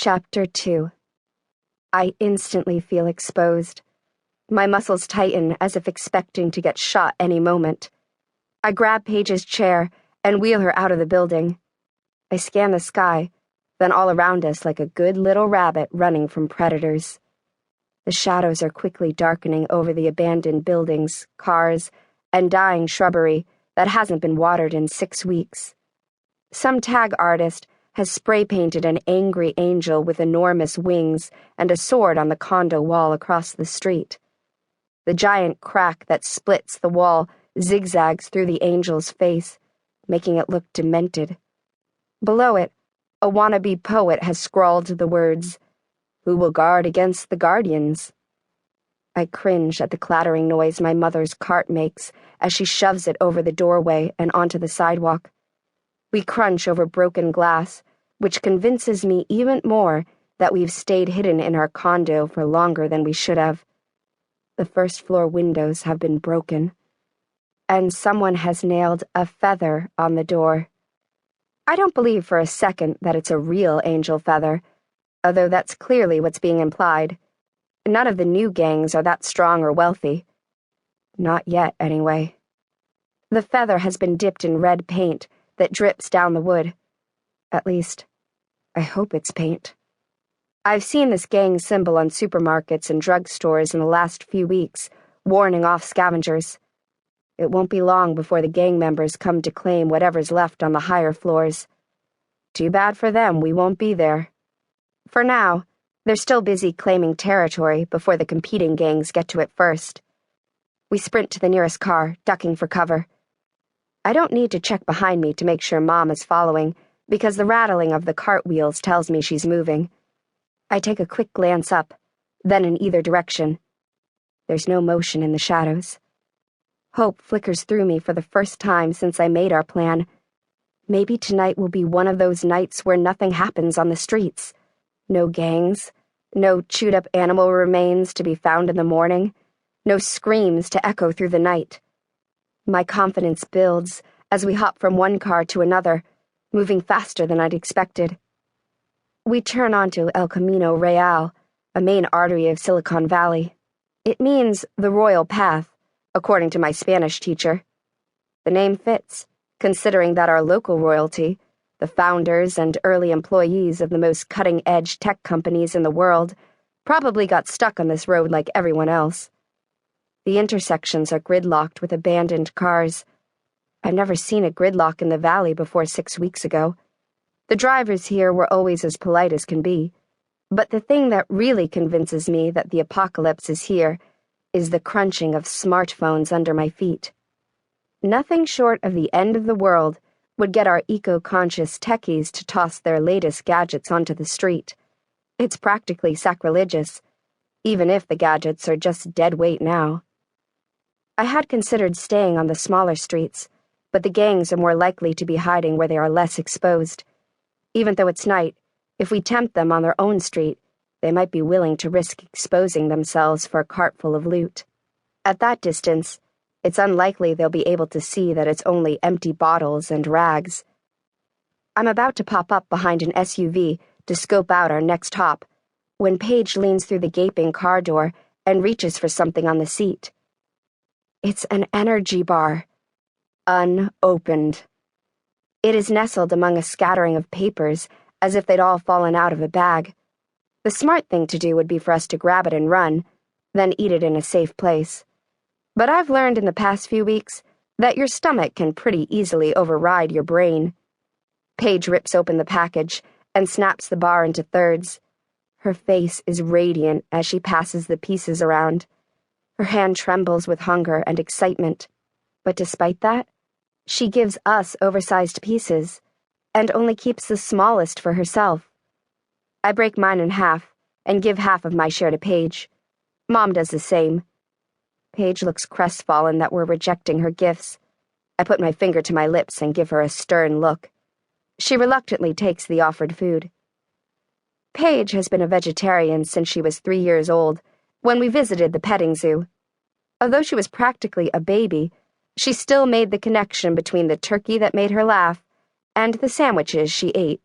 Chapter 2. I instantly feel exposed. My muscles tighten as if expecting to get shot any moment. I grab Paige's chair and wheel her out of the building. I scan the sky, then all around us like a good little rabbit running from predators. The shadows are quickly darkening over the abandoned buildings, cars, and dying shrubbery that hasn't been watered in 6 weeks. Some tag artist has spray-painted an angry angel with enormous wings and a sword on the condo wall across the street. The giant crack that splits the wall zigzags through the angel's face, making it look demented. Below it, a wannabe poet has scrawled the words, "Who will guard against the guardians?" I cringe at the clattering noise my mother's cart makes as she shoves it over the doorway and onto the sidewalk. We crunch over broken glass, which convinces me even more that we've stayed hidden in our condo for longer than we should have. The first-floor windows have been broken, and someone has nailed a feather on the door. I don't believe for a second that it's a real angel feather, although that's clearly what's being implied. None of the new gangs are that strong or wealthy. Not yet, anyway. The feather has been dipped in red paint that drips down the wood. At least, I hope it's paint. I've seen this gang symbol on supermarkets and drugstores in the last few weeks, warning off scavengers. It won't be long before the gang members come to claim whatever's left on the higher floors. Too bad for them we won't be there. For now, they're still busy claiming territory before the competing gangs get to it first. We sprint to the nearest car, ducking for cover. I don't need to check behind me to make sure Mom is following, because the rattling of the cart wheels tells me she's moving. I take a quick glance up, then in either direction. There's no motion in the shadows. Hope flickers through me for the first time since I made our plan. Maybe tonight will be one of those nights where nothing happens on the streets. No gangs, no chewed-up animal remains to be found in the morning, no screams to echo through the night. My confidence builds as we hop from one car to another, moving faster than I'd expected. We turn onto El Camino Real, a main artery of Silicon Valley. It means the Royal Path, according to my Spanish teacher. The name fits, considering that our local royalty, the founders and early employees of the most cutting-edge tech companies in the world, probably got stuck on this road like everyone else. The intersections are gridlocked with abandoned cars. I've never seen a gridlock in the valley before 6 weeks ago. The drivers here were always as polite as can be, but the thing that really convinces me that the apocalypse is here is the crunching of smartphones under my feet. Nothing short of the end of the world would get our eco-conscious techies to toss their latest gadgets onto the street. It's practically sacrilegious, even if the gadgets are just dead weight now. I had considered staying on the smaller streets, but the gangs are more likely to be hiding where they are less exposed. Even though it's night, if we tempt them on their own street, they might be willing to risk exposing themselves for a cartful of loot. At that distance, it's unlikely they'll be able to see that it's only empty bottles and rags. I'm about to pop up behind an SUV to scope out our next hop, when Paige leans through the gaping car door and reaches for something on the seat. It's an energy bar. Unopened. It is nestled among a scattering of papers, as if they'd all fallen out of a bag. The smart thing to do would be for us to grab it and run, then eat it in a safe place. But I've learned in the past few weeks that your stomach can pretty easily override your brain. Paige rips open the package and snaps the bar into thirds. Her face is radiant as she passes the pieces around. Her hand trembles with hunger and excitement. But despite that, she gives us oversized pieces, and only keeps the smallest for herself. I break mine in half, and give half of my share to Paige. Mom does the same. Paige looks crestfallen that we're rejecting her gifts. I put my finger to my lips and give her a stern look. She reluctantly takes the offered food. Paige has been a vegetarian since she was 3 years old, when we visited the petting zoo. Although she was practically a baby, she still made the connection between the turkey that made her laugh and the sandwiches she ate.